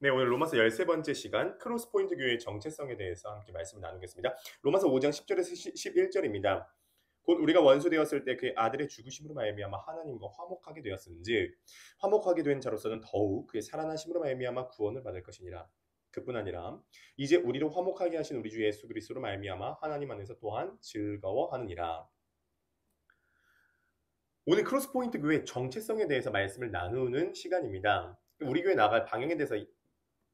네, 오늘 로마서 13번째 시간 크로스포인트 교회의 정체성에 대해서 함께 말씀을 나누겠습니다. 로마서 5장 10절에서 11절입니다. 곧 우리가 원수 되었을 때 그의 아들의 죽으심으로 말미암아 하나님과 화목하게 되었은즉 화목하게 된 자로서는 더욱 그의 살아나심으로 말미암아 구원을 받을 것이니라. 그뿐 아니라 이제 우리를 화목하게 하신 우리 주 예수 그리스도로 말미암아 하나님 안에서 또한 즐거워하느니라. 오늘 크로스포인트 교회의 정체성에 대해서 말씀을 나누는 시간입니다. 우리 교회 나갈 방향에 대해서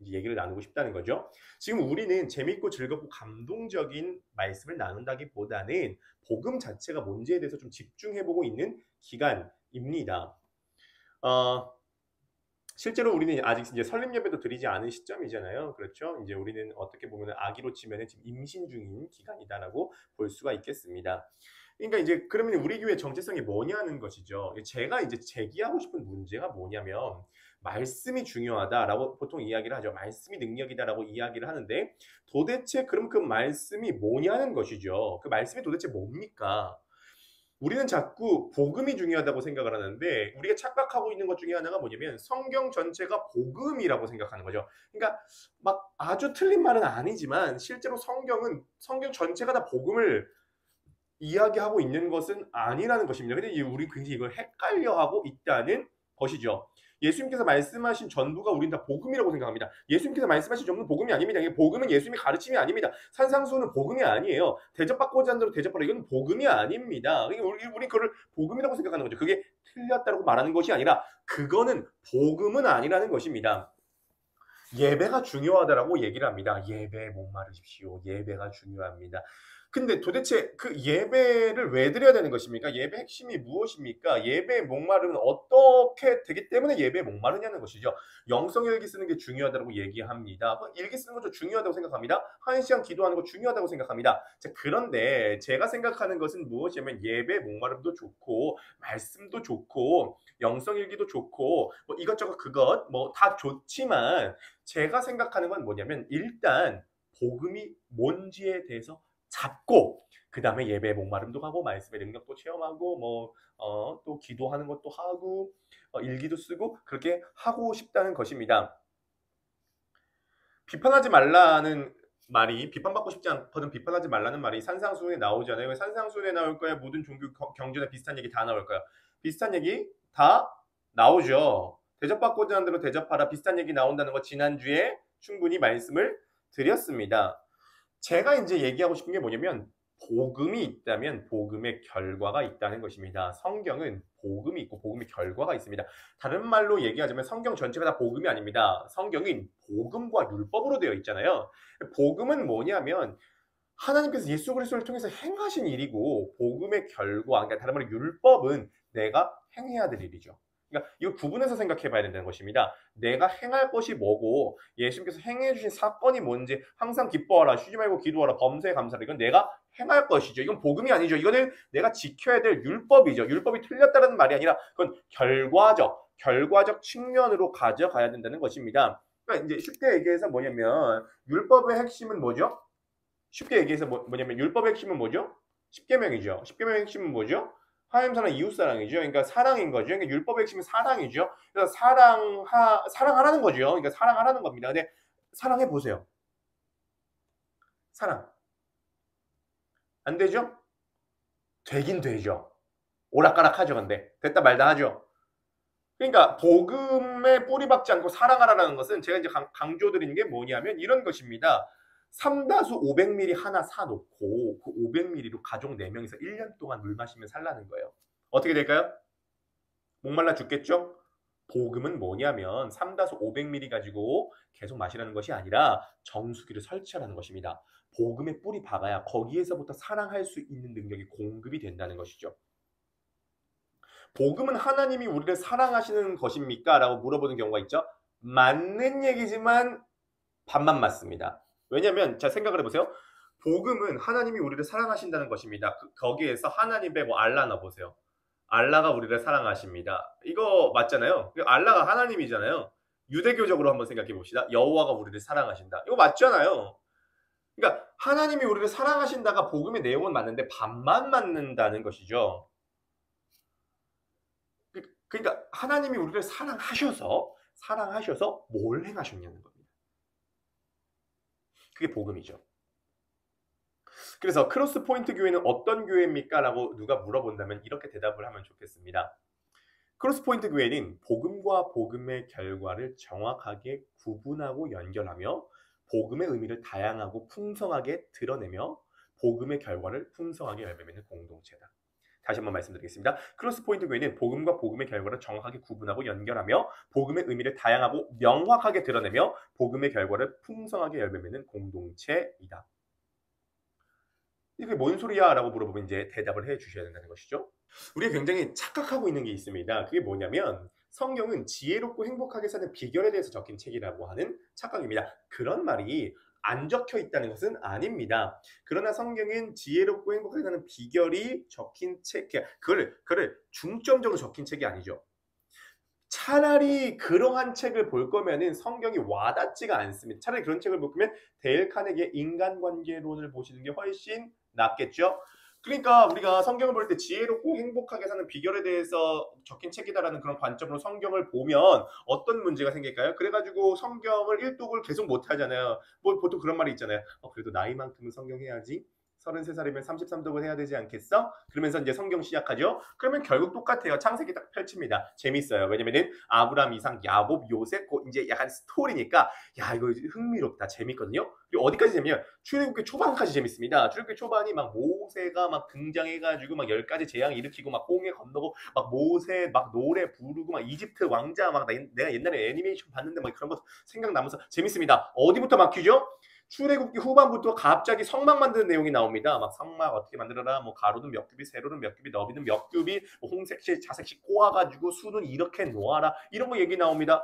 얘기를 나누고 싶다는 거죠. 지금 우리는 재밌고 즐겁고 감동적인 말씀을 나눈다기보다는 복음 자체가 뭔지에 대해서 좀 집중해보고 있는 기간입니다. 실제로 우리는 아직 이제 설립 예배도 드리지 않은 시점이잖아요. 그렇죠? 이제 우리는 어떻게 보면 아기로 치면 지금 임신 중인 기간이다라고 볼 수가 있겠습니다. 그러니까 이제 그러면 우리 교회 정체성이 뭐냐는 것이죠. 제가 이제 제기하고 싶은 문제가 뭐냐면 말씀이 중요하다라고 보통 이야기를 하죠. 말씀이 능력이다라고 이야기를 하는데 도대체 그럼 그 말씀이 뭐냐는 것이죠. 그 말씀이 도대체 뭡니까? 우리는 자꾸 복음이 중요하다고 생각을 하는데 우리가 착각하고 있는 것 중에 하나가 뭐냐면 성경 전체가 복음이라고 생각하는 거죠. 그러니까 막 아주 틀린 말은 아니지만 실제로 성경은 성경 전체가 다 복음을 이야기하고 있는 것은 아니라는 것입니다. 근데 우리 굉장히 이걸 헷갈려하고 있다는 것이죠. 예수님께서 말씀하신 전부가 우린 다 복음이라고 생각합니다. 예수님께서 말씀하신 전부는 복음이 아닙니다. 복음은 예수님의 가르침이 아닙니다. 산상수훈은 복음이 아니에요. 대접받고자 하는 대로 대접하라. 이건 복음이 아닙니다. 우리 그걸 복음이라고 생각하는 거죠. 그게 틀렸다고 말하는 것이 아니라 그거는 복음은 아니라는 것입니다. 예배가 중요하다라고 얘기를 합니다. 예배에 목마르십시오. 예배가 중요합니다. 근데 도대체 그 예배를 왜 드려야 되는 것입니까? 예배 핵심이 무엇입니까? 예배의 목마름은 어떻게 되기 때문에 예배에 목마르냐는 것이죠. 영성 일기 쓰는 게 중요하다고 얘기합니다. 일기 쓰는 것도 중요하다고 생각합니다. 1시간 기도하는 거 중요하다고 생각합니다. 자, 그런데 제가 생각하는 것은 무엇이냐면 예배의 목마름도 좋고 말씀도 좋고 영성 일기도 좋고 뭐 이것저것 그것 뭐 다 좋지만 제가 생각하는 건 뭐냐면 일단 복음이 뭔지에 대해서 잡고 그 다음에 예배의 목마름도 가고 말씀의 능력도 체험하고 또 기도하는 것도 하고 일기도 쓰고 그렇게 하고 싶다는 것입니다. 비판하지 말라는 말이 비판받고 싶지 않거든 비판하지 말라는 말이 산상수훈에 나오잖아요. 산상수훈에 나올 거야 모든 종교 경전에 비슷한 얘기 다 나올 거야. 비슷한 얘기 다 나오죠. 대접받고자 하는 대로 대접하라 비슷한 얘기 나온다는 거 지난주에 충분히 말씀을 드렸습니다. 제가 이제 얘기하고 싶은 게 뭐냐면 복음이 있다면 복음의 결과가 있다는 것입니다. 성경은 복음이 있고 복음의 결과가 있습니다. 다른 말로 얘기하자면 성경 전체가 다 복음이 아닙니다. 성경은 복음과 율법으로 되어 있잖아요. 복음은 뭐냐면 하나님께서 예수 그리스도를 통해서 행하신 일이고 복음의 결과, 그러니까 다른 말로 율법은 내가 행해야 될 일이죠. 그러니까 이걸 구분해서 생각해 봐야 된다는 것입니다. 내가 행할 것이 뭐고 예수님께서 행해 주신 사건이 뭔지 항상 기뻐하라, 쉬지 말고 기도하라, 범사에 감사하라. 이건 내가 행할 것이죠. 이건 복음이 아니죠. 이거는 내가 지켜야 될 율법이죠. 율법이 틀렸다는 말이 아니라 그건 결과적 측면으로 가져가야 된다는 것입니다. 그러니까 이제 쉽게 얘기해서 뭐냐면 율법의 핵심은 뭐죠? 쉽게 얘기해서 뭐냐면 율법의 핵심은 뭐죠? 십계명이죠. 십계명의 핵심은 뭐죠? 하나님 사랑, 이웃 사랑이죠. 그러니까 사랑인 거죠. 그러니까 율법의 핵심은 사랑이죠. 그래서 사랑하라는 거죠. 그러니까 사랑하라는 겁니다. 근데 사랑해 보세요. 사랑 안 되죠? 되긴 되죠. 오락가락하죠. 근데 됐다 말다 하죠. 그러니까 복음에 뿌리박지 않고 사랑하라는 것은 제가 이제 강조드리는 게 뭐냐면 이런 것입니다. 삼다수 500ml 하나 사놓고 그 500ml로 가족 4명이서 1년 동안 물 마시면 살라는 거예요. 어떻게 될까요? 목말라 죽겠죠? 복음은 뭐냐면 삼다수 500ml 가지고 계속 마시라는 것이 아니라 정수기를 설치하라는 것입니다. 복음에 뿌리 박아야 거기에서부터 사랑할 수 있는 능력이 공급이 된다는 것이죠. 복음은 하나님이 우리를 사랑하시는 것입니까? 라고 물어보는 경우가 있죠. 맞는 얘기지만 반만 맞습니다. 왜냐하면 자 생각을 해보세요. 복음은 하나님이 우리를 사랑하신다는 것입니다. 거기에서 하나님의 알라 넣어보세요. 알라가 우리를 사랑하십니다. 이거 맞잖아요. 알라가 하나님이잖아요. 유대교적으로 한번 생각해 봅시다. 여호와가 우리를 사랑하신다. 이거 맞잖아요. 그러니까 하나님이 우리를 사랑하신다가 복음의 내용은 맞는데 반만 맞는다는 것이죠. 그러니까 하나님이 우리를 사랑하셔서 뭘 행하셨냐는 겁니다. 그게 복음이죠. 그래서 크로스 포인트 교회는 어떤 교회입니까? 라고 누가 물어본다면 이렇게 대답을 하면 좋겠습니다. 크로스 포인트 교회는 복음과 복음의 결과를 정확하게 구분하고 연결하며 복음의 의미를 다양하고 풍성하게 드러내며 복음의 결과를 풍성하게 열매맺는 공동체다. 다시 한번 말씀드리겠습니다. 크로스 포인트 교회는 복음과 복음의 결과를 정확하게 구분하고 연결하며 복음의 의미를 다양하고 명확하게 드러내며 복음의 결과를 풍성하게 열매맺는 공동체이다. 이게 뭔 소리야? 라고 물어보면 이제 대답을 해 주셔야 된다는 것이죠. 우리가 굉장히 착각하고 있는 게 있습니다. 그게 뭐냐면 성경은 지혜롭고 행복하게 사는 비결에 대해서 적힌 책이라고 하는 착각입니다. 그런 말이 안 적혀 있다는 것은 아닙니다. 그러나 성경은 지혜롭고 행복하게 사는 비결이 적힌 책, 그걸 중점적으로 적힌 책이 아니죠. 차라리 그러한 책을 볼 거면은 성경이 와닿지가 않습니다. 차라리 그런 책을 볼 거면 데일 카네기의 인간관계론을 보시는 게 훨씬 낫겠죠. 그러니까 우리가 성경을 볼 때 지혜롭고 행복하게 사는 비결에 대해서 적힌 책이다라는 그런 관점으로 성경을 보면 어떤 문제가 생길까요? 그래가지고 성경을 일독을 계속 못 하잖아요. 뭐 보통 그런 말이 있잖아요. 그래도 나이만큼은 성경 해야지. 33살이면 33독을 해야 되지 않겠어? 그러면서 이제 성경 시작하죠. 그러면 결국 똑같아요. 창세기 딱 펼칩니다. 재밌어요. 왜냐면은 아브라함, 이삭, 야곱, 요셉 이제 약간 스토리니까 야 이거 흥미롭다. 재밌거든요. 그리고 어디까지 재미냐면 출애굽기 초반까지 재밌습니다. 출애굽기 초반이 막 모세가 막 등장해가지고 막 10가지 재앙 일으키고 막 홍해 건너고 막 모세 막 노래 부르고 막 이집트 왕자 막 내가 옛날에 애니메이션 봤는데 막 그런 거 생각나면서 재밌습니다. 어디부터 막히죠? 출애굽기 후반부터 갑자기 성막 만드는 내용이 나옵니다. 막 성막 어떻게 만들어라, 뭐 가로는 몇 큐비, 세로는 몇 큐비, 너비는 몇 큐비, 뭐 홍색실, 자색실 꼬아가지고 수는 이렇게 놓아라 이런 거 얘기 나옵니다.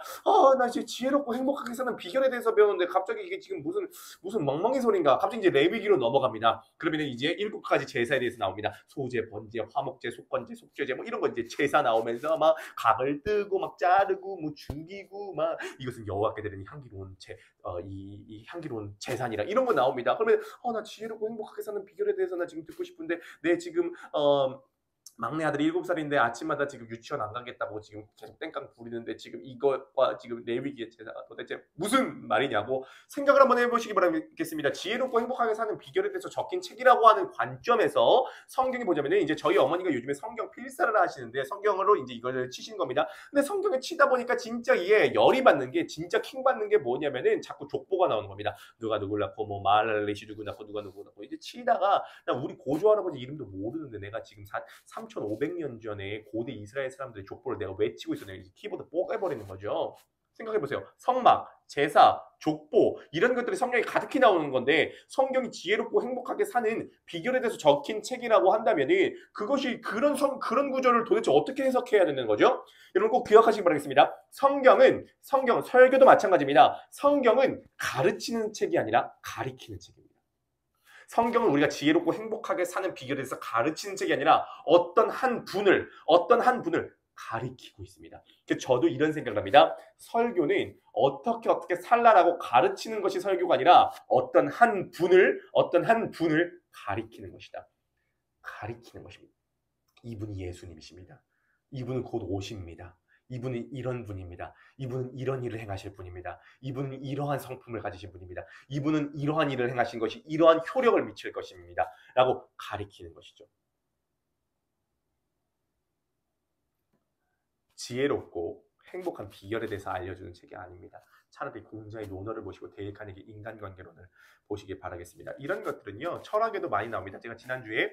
나 이제 지혜롭고 행복하게 사는 비결에 대해서 배우는데 갑자기 이게 지금 무슨 멍멍이 소리인가? 갑자기 이제 레위기로 넘어갑니다. 그러면 이제 7가지 제사에 대해서 나옵니다. 소제, 번제, 화목제, 속건제, 속죄제 뭐 이런 거 이제 제사 나오면서 막 각을 뜨고 막 자르고 뭐 죽이고 막 이것은 여호와께 드리는 향기로운 이 향기로운 재산이라 이런 거 나옵니다. 그러면 나 지혜롭고 행복하게 사는 비결에 대해서 나 지금 듣고 싶은데 내 지금 막내 아들이 7살인데 아침마다 지금 유치원 안 가겠다고 지금 계속 땡깡 부리는데 지금 이것과 지금 레위기의 제사가 도대체 무슨 말이냐고 생각을 한번 해보시기 바라겠습니다. 지혜롭고 행복하게 사는 비결에 대해서 적힌 책이라고 하는 관점에서 성경이 보자면은 이제 저희 어머니가 요즘에 성경 필사를 하시는데 성경으로 이제 이걸 치신 겁니다. 근데 성경을 치다 보니까 진짜 이게 열이 받는 게 진짜 킹 받는 게 뭐냐면은 자꾸 족보가 나오는 겁니다. 누가 누굴 낳고 뭐 마할레시 누구 낳고 누가 누구 낳고 이제 치다가 나 우리 고조 할아버지 이름도 모르는데 내가 지금 3,500년 전에 고대 이스라엘 사람들의 족보를 내가 외치고 있었는데 키보드 뽀개버리는 거죠. 생각해보세요. 성막, 제사, 족보 이런 것들이 성경에 가득히 나오는 건데 성경이 지혜롭고 행복하게 사는 비결에 대해서 적힌 책이라고 한다면 그것이 그런 구조를 도대체 어떻게 해석해야 되는 거죠? 여러분 꼭 기억하시기 바라겠습니다. 성경, 설교도 마찬가지입니다. 성경은 가르치는 책이 아니라 가리키는 책입니다. 성경은 우리가 지혜롭고 행복하게 사는 비결에 대해서 가르치는 책이 아니라 어떤 한 분을 가리키고 있습니다. 저도 이런 생각을 합니다. 설교는 어떻게 살라라고 가르치는 것이 설교가 아니라 어떤 한 분을 가리키는 것이다. 가리키는 것입니다. 이분이 예수님이십니다. 이분은 곧 오십니다. 이분은 이런 분입니다. 이분은 이런 일을 행하실 분입니다. 이분은 이러한 성품을 가지신 분입니다. 이분은 이러한 일을 행하신 것이 이러한 효력을 미칠 것입니다. 라고 가리키는 것이죠. 지혜롭고 행복한 비결에 대해서 알려주는 책이 아닙니다. 차라리 공자의 논어를 보시고 데일 카네기 인간관계론을 보시길 바라겠습니다. 이런 것들은요 철학에도 많이 나옵니다. 제가 지난주에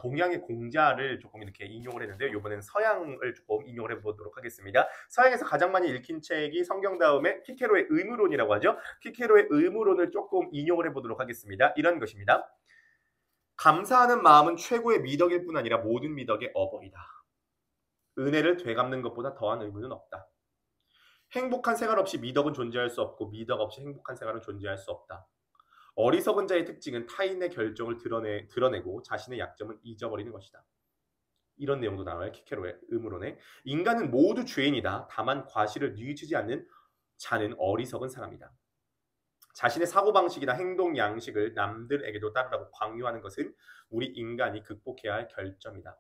동양의 공자를 조금 이렇게 인용을 했는데요. 이번에는 서양을 조금 인용을 해보도록 하겠습니다. 서양에서 가장 많이 읽힌 책이 성경 다음에 키케로의 의무론이라고 하죠. 키케로의 의무론을 조금 인용을 해보도록 하겠습니다. 이런 것입니다. 감사하는 마음은 최고의 미덕일 뿐 아니라 모든 미덕의 어버이다. 은혜를 되갚는 것보다 더한 의무는 없다. 행복한 생활 없이 미덕은 존재할 수 없고 미덕 없이 행복한 생활은 존재할 수 없다. 어리석은 자의 특징은 타인의 결정을 드러내고 자신의 약점을 잊어버리는 것이다. 이런 내용도 나와요. 키케로의 의무론에. 인간은 모두 죄인이다. 다만 과실을 뉘우치지 않는 자는 어리석은 사람이다. 자신의 사고방식이나 행동 양식을 남들에게도 따르라고 강요하는 것은 우리 인간이 극복해야 할 결점이다.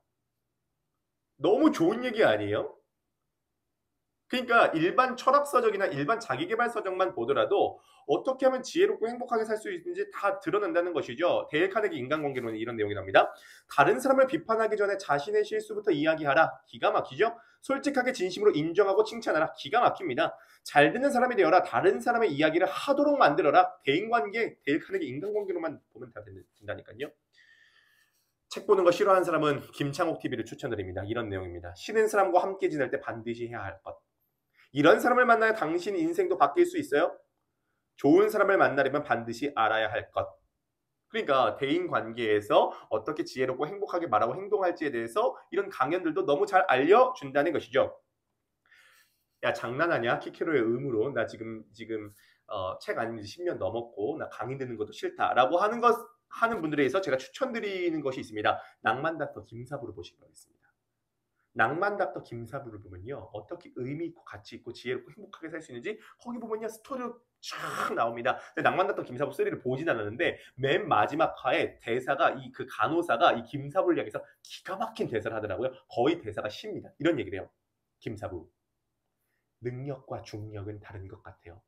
너무 좋은 얘기 아니에요? 그러니까 일반 철학서적이나 일반 자기계발서적만 보더라도 어떻게 하면 지혜롭고 행복하게 살 수 있는지 다 드러낸다는 것이죠. 데일 카네기 인간관계론은 이런 내용이 납니다. 다른 사람을 비판하기 전에 자신의 실수부터 이야기하라. 기가 막히죠? 솔직하게 진심으로 인정하고 칭찬하라. 기가 막힙니다. 잘 듣는 사람이 되어라. 다른 사람의 이야기를 하도록 만들어라. 대인관계, 데일 카네기 인간관계론만 보면 다 된다니까요. 책 보는 거 싫어하는 사람은 김창옥 TV를 추천드립니다. 이런 내용입니다. 싫은 사람과 함께 지낼 때 반드시 해야 할 것. 이런 사람을 만나야 당신 인생도 바뀔 수 있어요. 좋은 사람을 만나려면 반드시 알아야 할 것. 그러니까 대인 관계에서 어떻게 지혜롭고 행복하게 말하고 행동할지에 대해서 이런 강연들도 너무 잘 알려준다는 것이죠. 야 장난하냐? 키케로의 의무로 나 지금 책 아닌 지 10년 넘었고 나 강의 듣는 것도 싫다라고 하는 분들에 의해서 제가 추천드리는 것이 있습니다. 낭만 닥터 김사부를 보시기 바라겠습니다. 낭만 닥터 김사부를 보면요. 어떻게 의미 있고 가치 있고 지혜롭고 행복하게 살 수 있는지 거기 보면요. 스토리로 쫙 나옵니다. 근데 낭만 닥터 김사부 3를 보진 않았는데 맨 마지막 화에 대사가 그 간호사가 이 김사부를 향해서 기가 막힌 대사를 하더라고요. 거의 대사가 쉽니다. 이런 얘기를 해요. 김사부. 능력과 중력은 다른 것 같아요.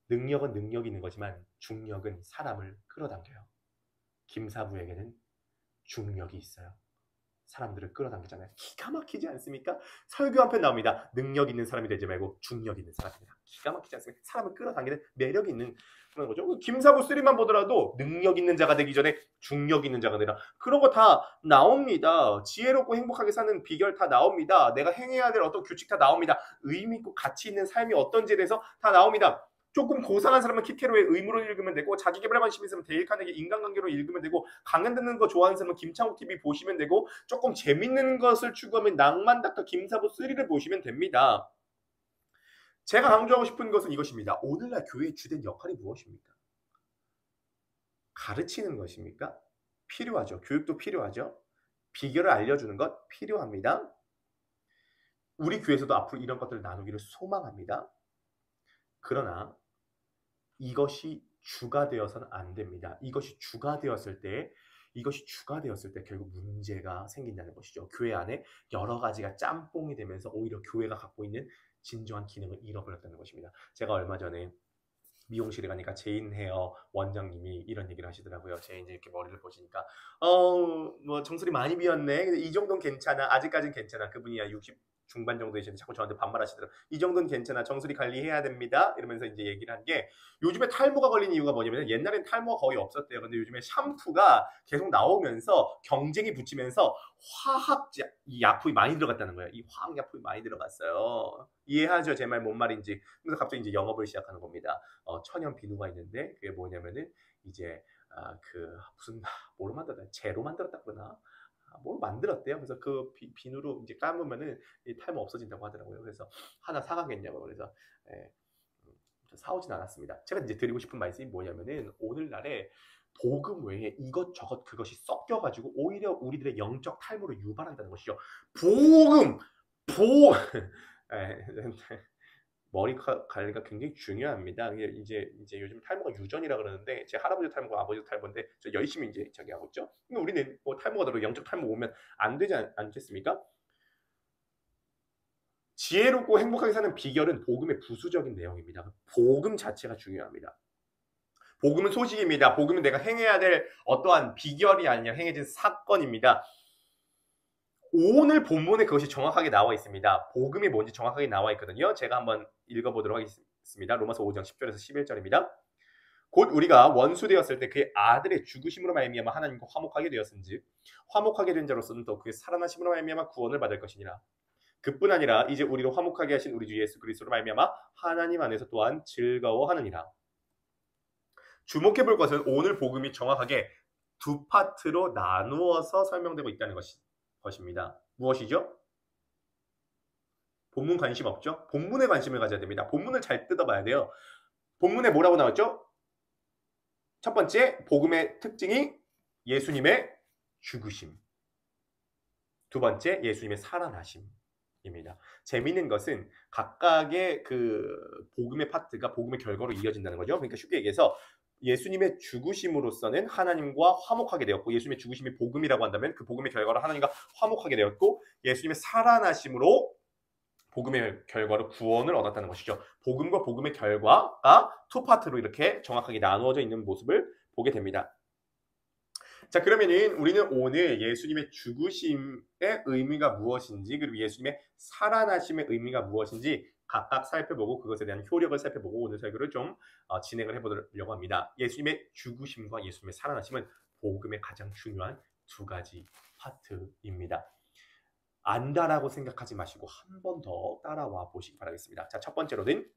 능력은 능력이 있는 거지만 중력은 사람을 끌어당겨요. 김사부에게는 중력이 있어요. 사람들을 끌어당기잖아요. 기가 막히지 않습니까? 설교 한 편 나옵니다. 능력 있는 사람이 되지 말고 중력 있는 사람이다. 기가 막히지 않습니까? 사람을 끌어당기는 매력이 있는 그런 거죠. 김사부 3만 보더라도 능력 있는 자가 되기 전에 중력 있는 자가 되라. 그런 거 다 나옵니다. 지혜롭고 행복하게 사는 비결 다 나옵니다. 내가 행해야 될 어떤 규칙 다 나옵니다. 의미 있고 가치 있는 삶이 어떤지에 대해서 다 나옵니다. 조금 고상한 사람은 키케로의 의무를 읽으면 되고 자기계발에 관심 있으면 데일 카네기 인간관계로 읽으면 되고 강연 듣는 거 좋아하는 사람은 김창욱 TV 보시면 되고 조금 재밌는 것을 추구하면 낭만 닥터 김사부 3를 보시면 됩니다. 제가 강조하고 싶은 것은 이것입니다. 오늘날 교회의 주된 역할이 무엇입니까? 가르치는 것입니까? 필요하죠. 교육도 필요하죠. 비결을 알려주는 것 필요합니다. 우리 교회에서도 앞으로 이런 것들을 나누기를 소망합니다. 그러나 이것이 주가 되어서는 안 됩니다. 이것이 주가 되었을 때 결국 문제가 생긴다는 것이죠. 교회 안에 여러 가지가 짬뽕이 되면서 오히려 교회가 갖고 있는 진정한 기능을 잃어버렸다는 것입니다. 제가 얼마 전에 미용실에 가니까 제인 헤어 원장님이 이런 얘기를 하시더라고요. 제인 이렇게 머리를 보시니까 뭐 정수리 많이 비었네. 근데 이 정도는 괜찮아. 아직까지는 괜찮아. 그분이 60 중반 정도 되시는데 자꾸 저한테 반말하시더라고요. 이 정도는 괜찮아. 정수리 관리해야 됩니다. 이러면서 이제 얘기를 한 게 요즘에 탈모가 걸린 이유가 뭐냐면 옛날엔 탈모가 거의 없었대요. 근데 요즘에 샴푸가 계속 나오면서 경쟁이 붙이면서 화학 약품이 많이 들어갔다는 거예요. 이 화학 약품이 많이 들어갔어요. 이해하죠? 제 말 뭔 말인지. 그래서 갑자기 이제 영업을 시작하는 겁니다. 천연 비누가 있는데 그게 뭐냐면은 이제 무슨 뭐로 만들었다? 제로 만들었다 그러나? 뭘 만들었대요. 그래서 그 비누로 이제 감으면은 이 탈모 없어진다고 하더라고요. 그래서 하나 사가겠냐고 그래서 예, 사오진 않았습니다. 제가 이제 드리고 싶은 말씀이 뭐냐면은 오늘날에 복음 외에 이것저것 그것이 섞여가지고 오히려 우리들의 영적 탈모를 유발한다는 것이죠. 복음, 예, 머리 관리가 굉장히 중요합니다. 이제 요즘 탈모가 유전이라 그러는데 제 할아버지 탈모가 아버지 탈모인데 저 열심히 이제 저기 하고 있죠. 근데 우리는 뭐 탈모가 들어 영적 탈모 오면 안 되지 않겠습니까? 지혜롭고 행복하게 사는 비결은 복음의 부수적인 내용입니다. 복음 자체가 중요합니다. 복음은 소식입니다. 복음은 내가 행해야 될 어떠한 비결이 아니라 행해진 사건입니다. 오늘 본문에 그것이 정확하게 나와 있습니다. 복음이 뭔지 정확하게 나와 있거든요. 제가 한번 읽어보도록 하겠습니다. 로마서 5장 10절에서 11절입니다. 곧 우리가 원수 되었을 때 그의 아들의 죽으심으로 말미암아 하나님과 화목하게 되었은즉 화목하게 된 자로서는 또 그의 살아나심으로 말미암아 구원을 받을 것이니라. 그뿐 아니라 이제 우리를 화목하게 하신 우리 주 예수 그리스도로 말미암아 하나님 안에서 또한 즐거워하느니라. 주목해볼 것은 오늘 복음이 정확하게 두 파트로 나누어서 설명되고 있다는 것입니다. 무엇이죠? 본문 관심 없죠? 본문에 관심을 가져야 됩니다. 본문을 잘 뜯어봐야 돼요. 본문에 뭐라고 나왔죠? 첫 번째, 복음의 특징이 예수님의 죽으심. 두 번째, 예수님의 살아나심입니다. 재미있는 것은 각각의 그 복음의 파트가 복음의 결과로 이어진다는 거죠. 그러니까 쉽게 얘기해서 예수님의 죽으심으로서는 하나님과 화목하게 되었고 예수님의 죽으심이 복음이라고 한다면 그 복음의 결과로 하나님과 화목하게 되었고 예수님의 살아나심으로 복음의 결과로 구원을 얻었다는 것이죠. 복음과 복음의 결과가 투 파트로 이렇게 정확하게 나누어져 있는 모습을 보게 됩니다. 자, 그러면은 우리는 오늘 예수님의 죽으심의 의미가 무엇인지, 그리고 예수님의 살아나심의 의미가 무엇인지 각각 살펴보고 그것에 대한 효력을 살펴보고 오늘 설교를 좀 진행을 해보려고 합니다. 예수님의 죽으심과 예수님의 살아나심은 복음의 가장 중요한 두 가지 파트입니다. 안다라고 생각하지 마시고 한 번 더 따라와 보시기 바라겠습니다. 자, 첫 번째로는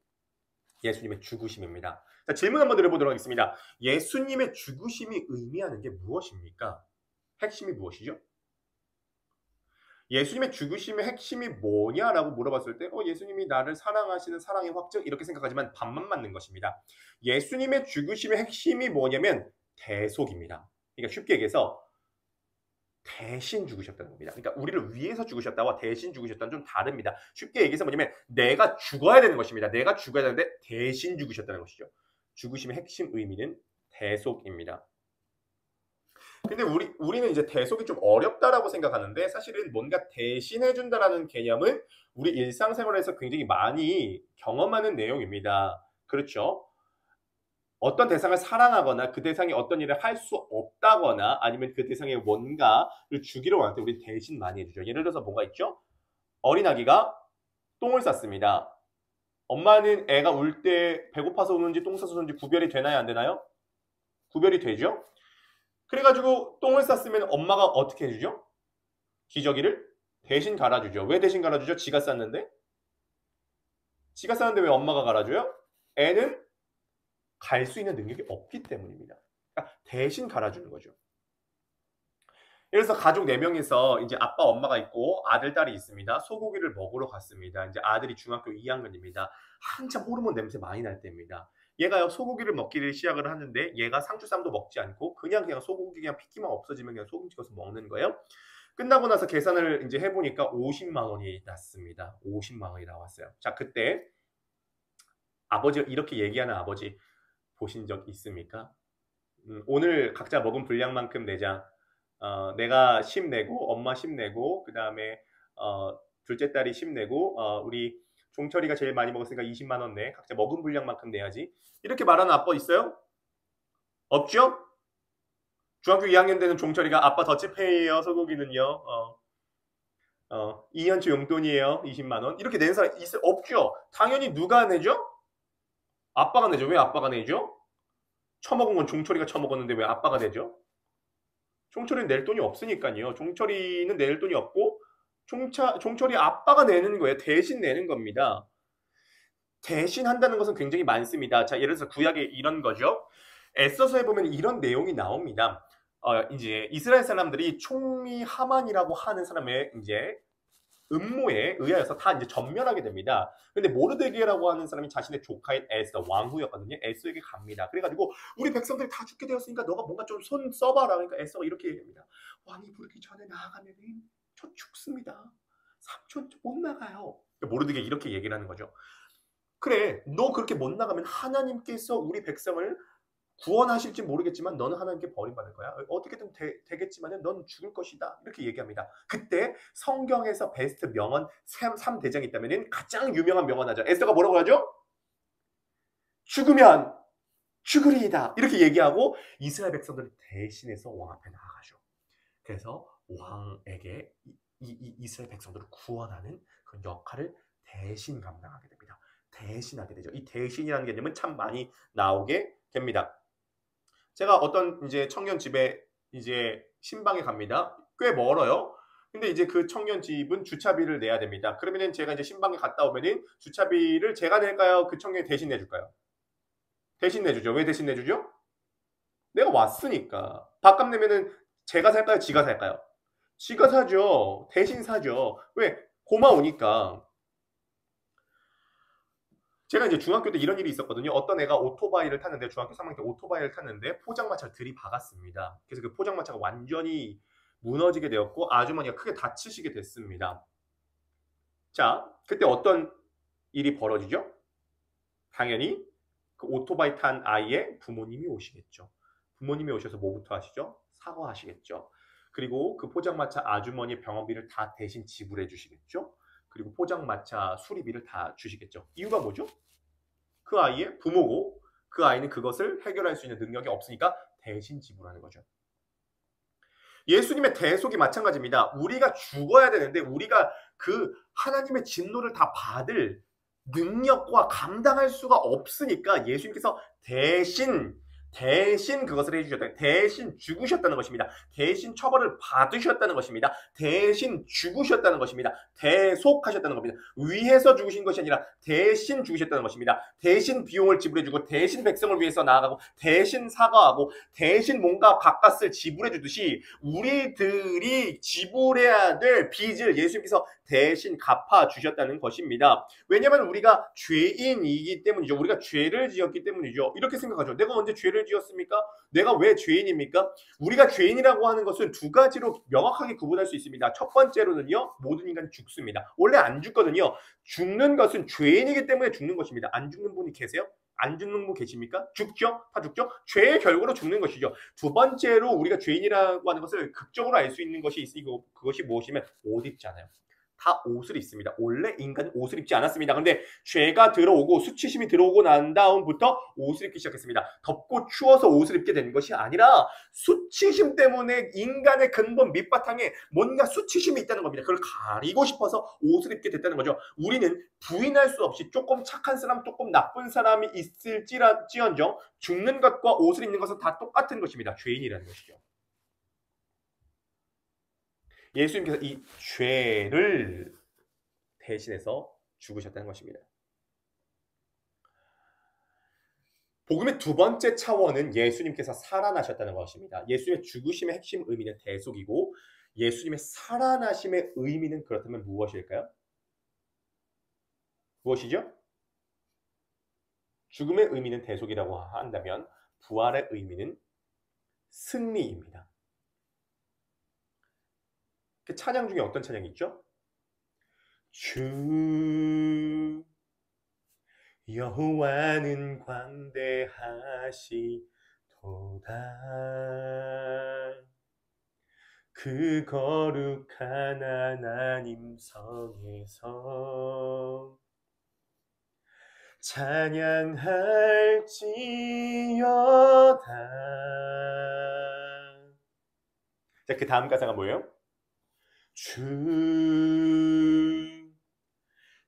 예수님의 죽으심입니다. 자, 질문 한번 드려보도록 하겠습니다. 예수님의 죽으심이 의미하는 게 무엇입니까? 핵심이 무엇이죠? 예수님의 죽으심의 핵심이 뭐냐라고 물어봤을 때 예수님이 나를 사랑하시는 사랑의 확증 이렇게 생각하지만 반만 맞는 것입니다. 예수님의 죽으심의 핵심이 뭐냐면 대속입니다. 그러니까 쉽게 얘기해서 대신 죽으셨다는 겁니다. 그러니까 우리를 위해서 죽으셨다와 대신 죽으셨다는 좀 다릅니다. 쉽게 얘기해서 뭐냐면 내가 죽어야 되는 것입니다. 내가 죽어야 되는데 대신 죽으셨다는 것이죠. 죽으심의 핵심 의미는 대속입니다. 근데 우리는 이제 대속이 좀 어렵다라고 생각하는데 사실은 뭔가 대신해준다라는 개념은 우리 일상생활에서 굉장히 많이 경험하는 내용입니다. 그렇죠? 어떤 대상을 사랑하거나 그 대상이 어떤 일을 할 수 없다거나 아니면 그 대상의 뭔가를 주기를 원할 때 우리 대신 많이 해주죠. 예를 들어서 뭐가 있죠? 어린아기가 똥을 쌌습니다. 엄마는 애가 울 때 배고파서 우는지 똥 싸서 우는지 구별이 되나요? 안 되나요? 구별이 되죠? 그래가지고 똥을 쌌으면 엄마가 어떻게 해주죠? 기저귀를 대신 갈아주죠. 왜 대신 갈아주죠? 지가 쌌는데? 지가 쌌는데 왜 엄마가 갈아줘요? 애는 갈 수 있는 능력이 없기 때문입니다. 그러니까 대신 갈아주는 거죠. 예를 들어서 가족 4명이서 이제 아빠, 엄마가 있고 아들, 딸이 있습니다. 소고기를 먹으러 갔습니다. 이제 아들이 중학교 2학년입니다. 한참 호르몬 냄새 많이 날 때입니다. 얘가요 소고기를 먹기를 시작을 하는데 얘가 상추쌈도 먹지 않고 그냥 소고기 그냥 핏기만 없어지면 그냥 소금 찍어서 먹는 거예요. 끝나고 나서 계산을 이제 해보니까 50만 원이 났습니다. 50만 원이 나왔어요. 자, 그때 아버지가 이렇게 얘기하는 아버지 보신 적 있습니까? 오늘 각자 먹은 분량만큼 내자. 내가 10 내고 엄마 10 내고 그 다음에 둘째 딸이 10 내고 우리 종철이가 제일 많이 먹었으니까 20만 원 내. 각자 먹은 분량만큼 내야지. 이렇게 말하는 아빠 있어요? 없죠? 중학교 2학년 되는 종철이가 아빠 더치페이예요. 소고기는요. 2년치 용돈이에요. 20만 원. 이렇게 낸 사람 있어요? 없죠? 당연히 누가 내죠? 아빠가 내죠. 왜 아빠가 내죠? 처먹은 건 종철이가 처먹었는데 왜 아빠가 내죠? 종철이는 낼 돈이 없으니까요. 종철이는 낼 돈이 없고 종철이 아빠가 내는 거예요. 대신 내는 겁니다. 대신 한다는 것은 굉장히 많습니다. 자, 예를 들어서 구약에 이런 거죠. 에서서에 보면 이런 내용이 나옵니다. 이제 이스라엘 사람들이 총리 하만이라고 하는 사람의 이제 음모에 의하여서 다 이제 전멸하게 됩니다. 근데 모르드게라고 하는 사람이 자신의 조카인 에스더 왕후였거든요. 에스더에게 갑니다. 그래가지고 우리 백성들이 다 죽게 되었으니까 너가 뭔가 좀 손 써봐라. 그러니까 에스더가 이렇게 얘기합니다. 왕이 부르기 전에 나아가면은 저 죽습니다. 삼촌 못 나가요. 모르드게 이렇게 얘기를 하는 거죠. 그래, 너 그렇게 못 나가면 하나님께서 우리 백성을 구원하실지 모르겠지만 너는 하나님께 버림받을 거야. 어떻게든 되겠지만 넌 죽을 것이다. 이렇게 얘기합니다. 그때 성경에서 베스트 명언 3대장이 있다면 가장 유명한 명언 하죠. 에스더가 뭐라고 하죠? 죽으면 죽으리이다. 이렇게 얘기하고 이스라엘 백성들을 대신해서 왕 앞에 나아가죠. 그래서 왕에게 이스라엘 백성들을 구원하는 그 역할을 대신 감당하게 됩니다. 대신하게 되죠. 이 대신이라는 개념은 참 많이 나오게 됩니다. 제가 어떤 이제 청년 집에 이제 신방에 갑니다. 꽤 멀어요. 근데 이제 그 청년 집은 주차비를 내야 됩니다. 그러면은 제가 이제 신방에 갔다 오면은 주차비를 제가 낼까요? 그 청년이 대신 내줄까요? 대신 내주죠. 왜 대신 내주죠? 내가 왔으니까. 밥값 내면은 제가 살까요? 지가 살까요? 지가 사죠. 대신 사죠. 왜? 고마우니까. 제가 이제 중학교 때 이런 일이 있었거든요. 어떤 애가 오토바이를 탔는데 중학교 3학년 때 오토바이를 탔는데 포장마차를 들이박았습니다. 그래서 그 포장마차가 완전히 무너지게 되었고 아주머니가 크게 다치시게 됐습니다. 자, 그때 어떤 일이 벌어지죠? 당연히 그 오토바이 탄 아이의 부모님이 오시겠죠. 부모님이 오셔서 뭐부터 하시죠? 사과하시겠죠. 그리고 그 포장마차 아주머니 병원비를 다 대신 지불해 주시겠죠. 그리고 포장마차 수리비를 다 주시겠죠. 이유가 뭐죠? 그 아이의 부모고 그 아이는 그것을 해결할 수 있는 능력이 없으니까 대신 지불하는 거죠. 예수님의 대속이 마찬가지입니다. 우리가 죽어야 되는데 우리가 그 하나님의 진노를 다 받을 능력과 감당할 수가 없으니까 예수님께서 대신 그것을 해주셨다. 대신 죽으셨다는 것입니다. 대신 처벌을 받으셨다는 것입니다. 대신 죽으셨다는 것입니다. 대속하셨다는 겁니다. 위해서 죽으신 것이 아니라 대신 죽으셨다는 것입니다. 대신 비용을 지불해주고 대신 백성을 위해서 나아가고 대신 사과하고 대신 뭔가 값을 지불해주듯이 우리들이 지불해야 될 빚을 예수님께서 대신 갚아주셨다는 것입니다. 왜냐하면 우리가 죄인이기 때문이죠. 우리가 죄를 지었기 때문이죠. 이렇게 생각하죠. 내가 언제 죄를 지었습니까? 내가 왜 죄인입니까? 우리가 죄인이라고 하는 것은 두 가지로 명확하게 구분할 수 있습니다. 첫 번째로는요. 모든 인간이 죽습니다. 원래 안 죽거든요. 죽는 것은 죄인이기 때문에 죽는 것입니다. 안 죽는 분이 계세요? 안 죽는 분 계십니까? 죽죠? 다 죽죠? 죄의 결과로 죽는 것이죠. 두 번째로 우리가 죄인이라고 하는 것을 극적으로 알 수 있는 것이 있으고 그것이 무엇이면 옷 입잖아요. 다 옷을 입습니다. 원래 인간은 옷을 입지 않았습니다. 그런데 죄가 들어오고 수치심이 들어오고 난 다음부터 옷을 입기 시작했습니다. 덥고 추워서 옷을 입게 된 것이 아니라 수치심 때문에 인간의 근본 밑바탕에 뭔가 수치심이 있다는 겁니다. 그걸 가리고 싶어서 옷을 입게 됐다는 거죠. 우리는 부인할 수 없이 조금 착한 사람, 조금 나쁜 사람이 있을지언정 죽는 것과 옷을 입는 것은 다 똑같은 것입니다. 죄인이라는 것이죠. 예수님께서 이 죄를 대신해서 죽으셨다는 것입니다. 복음의 두 번째 차원은 예수님께서 살아나셨다는 것입니다. 예수님의 죽으심의 핵심 의미는 대속이고 예수님의 살아나심의 의미는 그렇다면 무엇일까요? 무엇이죠? 죽음의 의미는 대속이라고 한다면 부활의 의미는 승리입니다. 그 찬양 중에 어떤 찬양이 있죠? 주 여호와는 광대하시도다 그 거룩한 하나님 성에서 찬양할지어다. 자, 그 다음 가사가 뭐예요? 주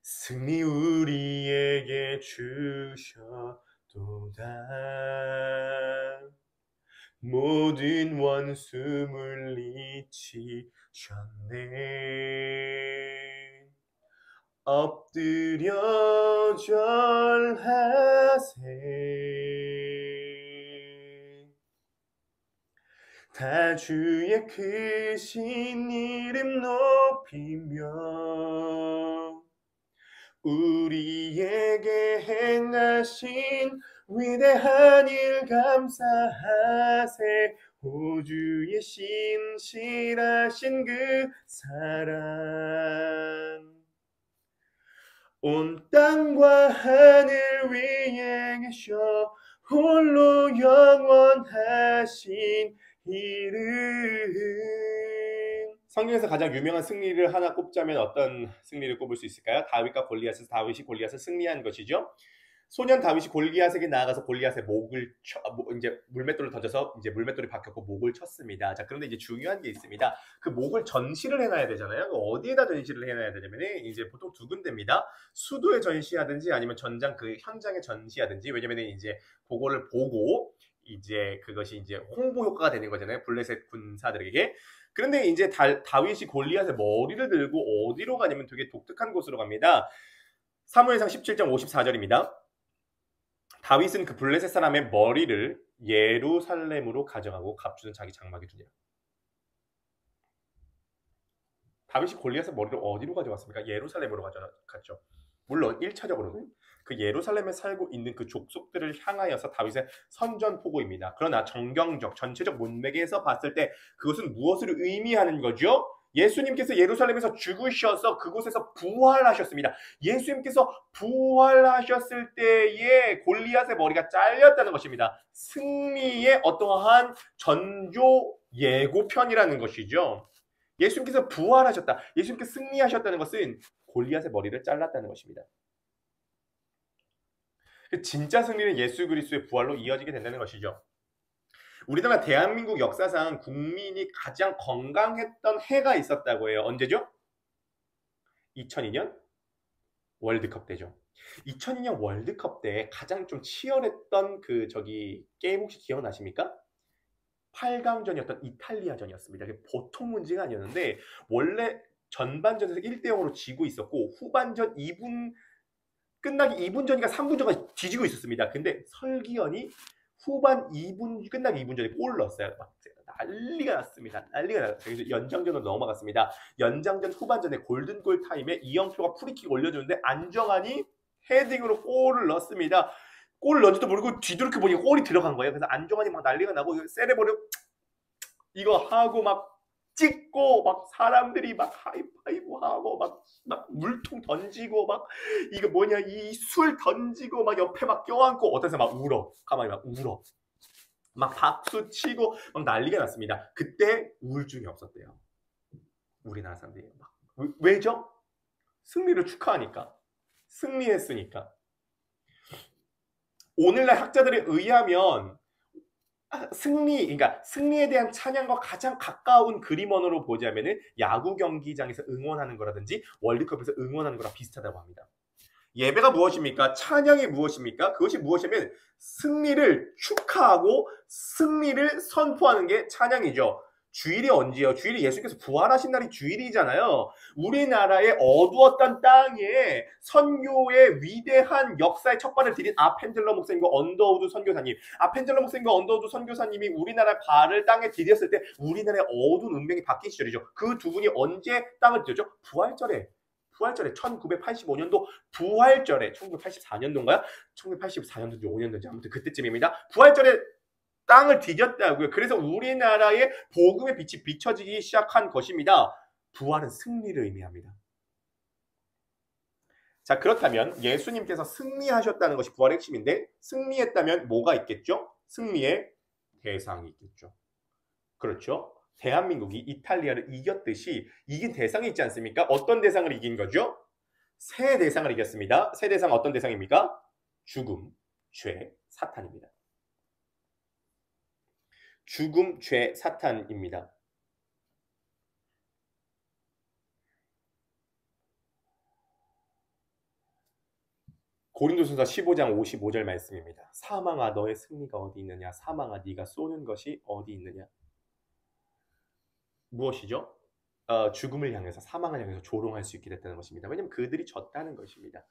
승리 우리에게 주셨도다 모든 원수 물리치셨네 엎드려 절하세 다 주의 크신 이름 높이며 우리에게 행하신 위대한 일 감사하세 오 주의 신실하신 그 사랑 온 땅과 하늘 위에 계셔 홀로 영원하신 이름. 성경에서 가장 유명한 승리를 하나 꼽자면 어떤 승리를 꼽을 수 있을까요? 다윗과 골리앗에서 다윗이 골리앗을 승리한 것이죠. 소년 다윗이 골리앗에게 나아가서 골리앗의 목을 이제 물맷돌을 던져서 이제 물맷돌이 박혔고 목을 쳤습니다. 자, 그런데 이제 중요한 게 있습니다. 그 목을 전시를 해놔야 되잖아요. 어디에다 전시를 해놔야 되냐면 이제 보통 두 군데입니다. 수도에 전시하든지 아니면 전장 그 현장에 전시하든지 왜냐면 이제 그거를 보고 이제 그것이 이제 홍보 효과가 되는 거잖아요. 블레셋 군사들에게. 그런데 이제 다윗이 골리앗의 머리를 들고 어디로 가냐면 되게 독특한 곳으로 갑니다. 사무엘상 17장 54절입니다. 다윗은 그 블레셋 사람의 머리를 예루살렘으로 가져가고 갑주는 자기 장막에 두니라. 다윗이 골리앗의 머리를 어디로 가져갔습니까? 예루살렘으로 가져갔죠. 물론 1차적으로는 그 예루살렘에 살고 있는 그 족속들을 향하여서 다윗의 선전포고입니다. 그러나 정경적, 전체적 문맥에서 봤을 때 그것은 무엇을 의미하는 거죠? 예수님께서 예루살렘에서 죽으셔서 그곳에서 부활하셨습니다. 예수님께서 부활하셨을 때에 골리앗의 머리가 잘렸다는 것입니다. 승리의 어떠한 전조 예고편이라는 것이죠. 예수님께서 부활하셨다. 예수님께서 승리하셨다는 것은 골리앗의 머리를 잘랐다는 것입니다. 진짜 승리는 예수 그리스도의 부활로 이어지게 된다는 것이죠. 우리나라 대한민국 역사상 국민이 가장 건강했던 해가 있었다고 해요. 언제죠? 2002년 월드컵 때죠. 2002년 월드컵 때 가장 좀 치열했던 게임 혹시 기억나십니까? 8강전이었던 이탈리아전이었습니다. 보통 문제가 아니었는데 원래 전반전에서 1대 0으로 지고 있었고 후반전 2분 끝나기 2분 전인가 3분 전까지 뒤지고 있었습니다. 근데 설기현이 후반 2분 끝나기 2분 전에 골을 넣었어요. 막 난리가 났습니다. 난리가 났어요. 그래서 연장전으로 넘어갔습니다. 연장전 후반전에 골든골 타임에 이영표가 프리킥 올려주는데 안정환이 헤딩으로 골을 넣었습니다. 골을 넣은지도 모르고 뒤돌이켜 보니까 골이 들어간 거예요. 그래서 안정환이 막 난리가 나고 세레버려 이거 하고 막 찍고 막 사람들이 막 하이파이브 하고 막 물통 던지고 막 이거 뭐냐 이 술 던지고 막 옆에 막 껴안고 어떤 사람 막 울어. 가만히 막 울어. 막 박수 치고 막 난리가 났습니다. 그때 우울증이 없었대요. 우리나라 사람들이 막 왜죠? 승리를 축하하니까. 승리했으니까. 오늘날 학자들에 의하면 그러니까 승리에 대한 찬양과 가장 가까운 그림원으로 보자면은 야구 경기장에서 응원하는 거라든지 월드컵에서 응원하는 거랑 비슷하다고 합니다. 예배가 무엇입니까? 찬양이 무엇입니까? 그것이 무엇이냐면 승리를 축하하고 승리를 선포하는 게 찬양이죠. 주일이 언제요? 주일이 예수께서 부활하신 날이 주일이잖아요. 우리나라의 어두웠던 땅에 선교의 위대한 역사의 첫발을 디딘 아펜젤러 목사님과 언더우드 선교사님. 아펜젤러 목사님과 언더우드 선교사님이 우리나라 발을 땅에 디뎠을 때 우리나라의 어두운 운명이 바뀐 시절이죠. 그 두 분이 언제 땅을 디뎠죠? 부활절에 1985년도 부활절에 1984년도인가요? 1984년도인지 5년도인지 아무튼 그때쯤입니다. 부활절에 땅을 뒤졌다고요. 그래서 우리나라의 복음의 빛이 비춰지기 시작한 것입니다. 부활은 승리를 의미합니다. 자, 그렇다면 예수님께서 승리하셨다는 것이 부활의 핵심인데 승리했다면 뭐가 있겠죠? 승리의 대상이 있겠죠. 그렇죠? 대한민국이 이탈리아를 이겼듯이 이긴 대상이 있지 않습니까? 어떤 대상을 이긴 거죠? 새 대상을 이겼습니다. 새 대상은 어떤 대상입니까? 죽음, 죄, 사탄입니다. 죽음, 죄, 사탄입니다. 고린도전서 15장 55절 말씀입니다. 사망아 너의 승리가 어디 있느냐? 사망아 네가 쏘는 것이 어디 있느냐? 무엇이죠? 죽음을 향해서 사망을 향해서 조롱할 수 있게 됐다는 것입니다. 왜냐하면 그들이 졌다는 것입니다.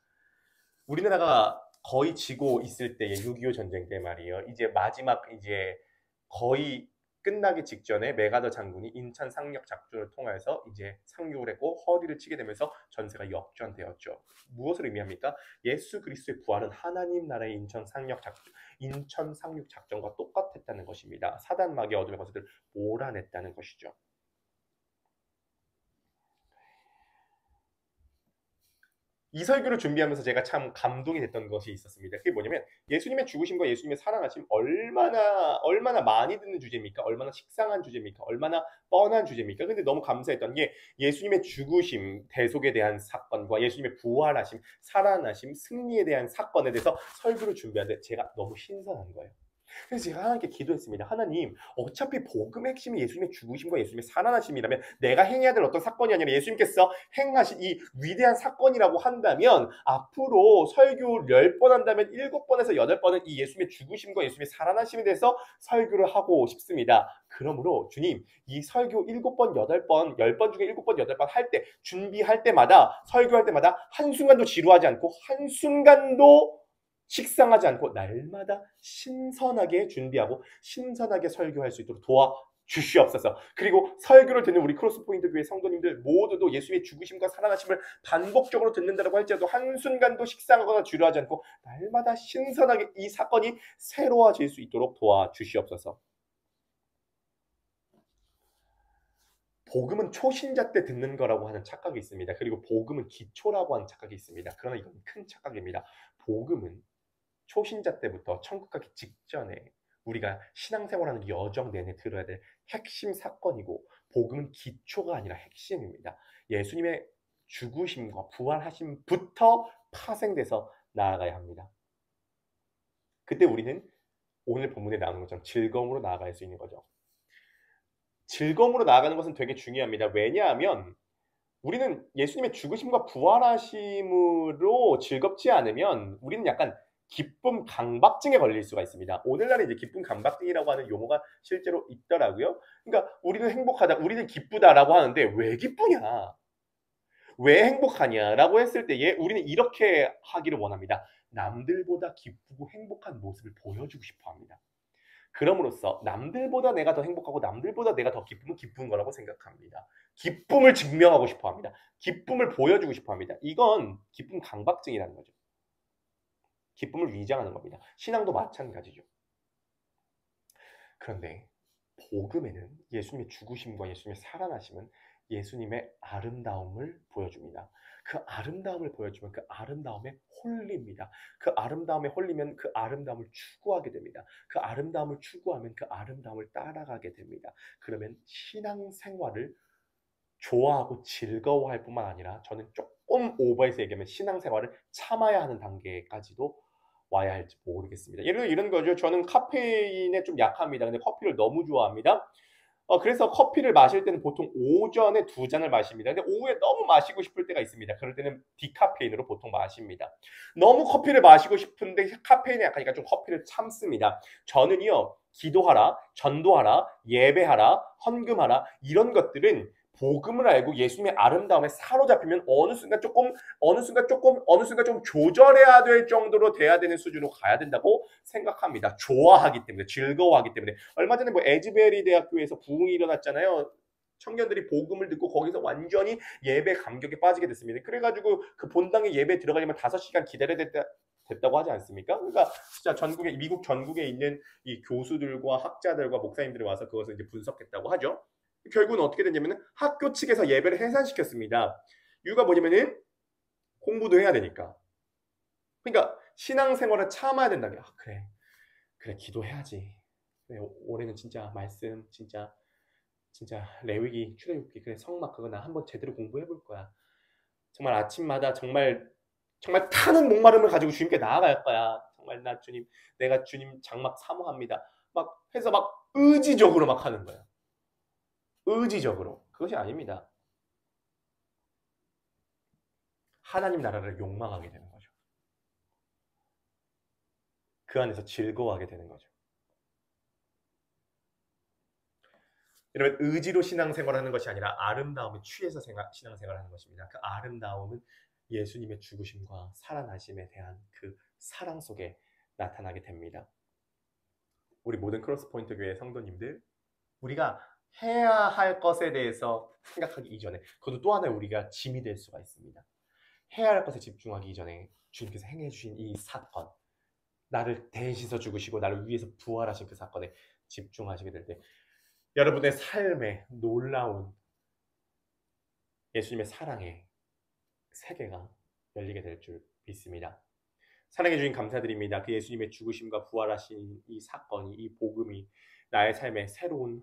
우리나라가 거의 지고 있을 때의 6.25 전쟁 때 말이에요. 이제 마지막 이제 거의 끝나기 직전에 메가더 장군이 인천 상륙 작전을 통해서 이제 상륙을 했고 허리를 치게 되면서 전세가 역전되었죠. 무엇을 의미합니까? 예수 그리스도의 부활은 하나님 나라의 인천 상륙 작전과 똑같았다는 것입니다. 사단 마귀 어둠의 것들을 몰아냈다는 것이죠. 이 설교를 준비하면서 제가 참 감동이 됐던 것이 있었습니다. 그게 뭐냐면 예수님의 죽으심과 예수님의 살아나심 얼마나 많이 듣는 주제입니까? 얼마나 식상한 주제입니까? 얼마나 뻔한 주제입니까? 근데 너무 감사했던 게 예수님의 죽으심, 대속에 대한 사건과 예수님의 부활하심, 살아나심, 승리에 대한 사건에 대해서 설교를 준비하는데 제가 너무 신선한 거예요. 그래서 제가 하나님께 기도했습니다. 하나님, 어차피 복음의 핵심이 예수님의 죽으심과 예수님의 살아나심이라면 내가 행해야 될 어떤 사건이 아니라 예수님께서 행하신 이 위대한 사건이라고 한다면 앞으로 설교 10번 한다면 7번에서 8번은 이 예수님의 죽으심과 예수님의 살아나심에 대해서 설교를 하고 싶습니다. 그러므로 주님, 이 설교 7번, 8번, 10번 중에 7번, 8번 할 때, 준비할 때마다, 설교할 때마다 한순간도 지루하지 않고 한순간도 식상하지 않고 날마다 신선하게 준비하고 신선하게 설교할 수 있도록 도와주시옵소서. 그리고 설교를 듣는 우리 크로스포인트 교회 성도님들 모두도 예수님의 죽으심과 살아나심을 반복적으로 듣는다고 할지라도 한순간도 식상하거나 지루하지 않고 날마다 신선하게 이 사건이 새로워질 수 있도록 도와주시옵소서. 복음은 초신자 때 듣는 거라고 하는 착각이 있습니다. 그리고 복음은 기초라고 하는 착각이 있습니다. 그러나 이건 큰 착각입니다. 복음은 초신자 때부터 천국 가기 직전에 우리가 신앙생활하는 여정 내내 들어야 될 핵심 사건이고 복음은 기초가 아니라 핵심입니다. 예수님의 죽으심과 부활하심부터 파생돼서 나아가야 합니다. 그때 우리는 오늘 본문에 나오는 것처럼 즐거움으로 나아갈 수 있는 거죠. 즐거움으로 나아가는 것은 되게 중요합니다. 왜냐하면 우리는 예수님의 죽으심과 부활하심으로 즐겁지 않으면 우리는 약간 기쁨 강박증에 걸릴 수가 있습니다. 오늘날에 이제 기쁨 강박증이라고 하는 용어가 실제로 있더라고요. 그러니까 우리는 행복하다, 우리는 기쁘다라고 하는데 왜 기쁘냐? 왜 행복하냐라고 했을 때에 우리는 이렇게 하기를 원합니다. 남들보다 기쁘고 행복한 모습을 보여주고 싶어 합니다. 그럼으로써 남들보다 내가 더 행복하고 남들보다 내가 더 기쁘면 기쁜 거라고 생각합니다. 기쁨을 증명하고 싶어 합니다. 기쁨을 보여주고 싶어 합니다. 이건 기쁨 강박증이라는 거죠. 기쁨을 위장하는 겁니다. 신앙도 마찬가지죠. 그런데 복음에는 예수님의 죽으심과 예수님의 살아나심은 예수님의 아름다움을 보여줍니다. 그 아름다움을 보여주면 그 아름다움에 홀립니다. 그 아름다움에 홀리면 그 아름다움을 추구하게 됩니다. 그 아름다움을 추구하면 그 아름다움을 따라가게 됩니다. 그러면 신앙생활을 좋아하고 즐거워할 뿐만 아니라 저는 조금 오버해서 얘기하면 신앙생활을 참아야 하는 단계까지도 와야 할지 모르겠습니다. 예를 들어 이런 거죠. 저는 카페인에 좀 약합니다. 근데 커피를 너무 좋아합니다. 그래서 커피를 마실 때는 보통 오전에 2잔을 마십니다. 근데 오후에 너무 마시고 싶을 때가 있습니다. 그럴 때는 디카페인으로 보통 마십니다. 너무 커피를 마시고 싶은데 카페인에 약하니까 좀 커피를 참습니다. 저는요, 기도하라, 전도하라, 예배하라, 헌금하라 이런 것들은 복음을 알고 예수님의 아름다움에 사로잡히면 어느 순간 조금 조절해야 될 정도로 돼야 되는 수준으로 가야 된다고 생각합니다. 좋아하기 때문에, 즐거워하기 때문에. 얼마 전에 뭐 에즈베리 대학교에서 부흥이 일어났잖아요. 청년들이 복음을 듣고 거기서 완전히 예배 감격에 빠지게 됐습니다. 그래가지고 그 본당에 예배 들어가려면 5시간 기다려야 됐다고 하지 않습니까? 그러니까 진짜 미국 전국에 있는 이 교수들과 학자들과 목사님들이 와서 그것을 이제 분석했다고 하죠. 결국은 어떻게 됐냐면 학교 측에서 예배를 해산시켰습니다. 이유가 뭐냐면은 공부도 해야 되니까. 그러니까 신앙생활을 참아야 된다며. 그래 기도해야지. 그래, 올해는 진짜 말씀 진짜 레위기 출애굽기 그래 성막 그거 나 한번 제대로 공부해 볼 거야. 정말 아침마다 정말 타는 목마름을 가지고 주님께 나아갈 거야. 정말 내가 주님 장막 사모합니다. 막 해서 막 의지적으로 막 하는 거야. 의지적으로. 그것이 아닙니다. 하나님 나라를 욕망하게 되는 거죠. 그 안에서 즐거워하게 되는 거죠. 여러분, 의지로 신앙생활하는 것이 아니라 아름다움에 취해서 신앙생활하는 것입니다. 그 아름다움은 예수님의 죽으심과 살아나심에 대한 그 사랑 속에 나타나게 됩니다. 우리 모든 크로스포인트 교회 성도님들, 우리가 해야 할 것에 대해서 생각하기 이전에 그것도 또 하나의 우리가 짐이 될 수가 있습니다. 해야 할 것에 집중하기 이전에 주님께서 행해 주신 이 사건, 나를 대신해서 죽으시고 나를 위해서 부활하신 그 사건에 집중하시게 될 때 여러분의 삶에 놀라운 예수님의 사랑의 세계가 열리게 될 줄 믿습니다. 사랑해 주신 감사드립니다. 그 예수님의 죽으심과 부활하신 이 사건이, 이 복음이 나의 삶에 새로운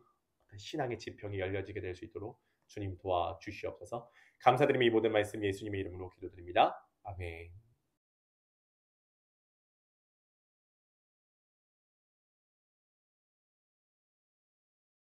신앙의 지평이 열려지게 될 수 있도록 주님 도와주시옵소서. 감사드리며 이 모든 말씀 예수님의 이름으로 기도드립니다. 아멘.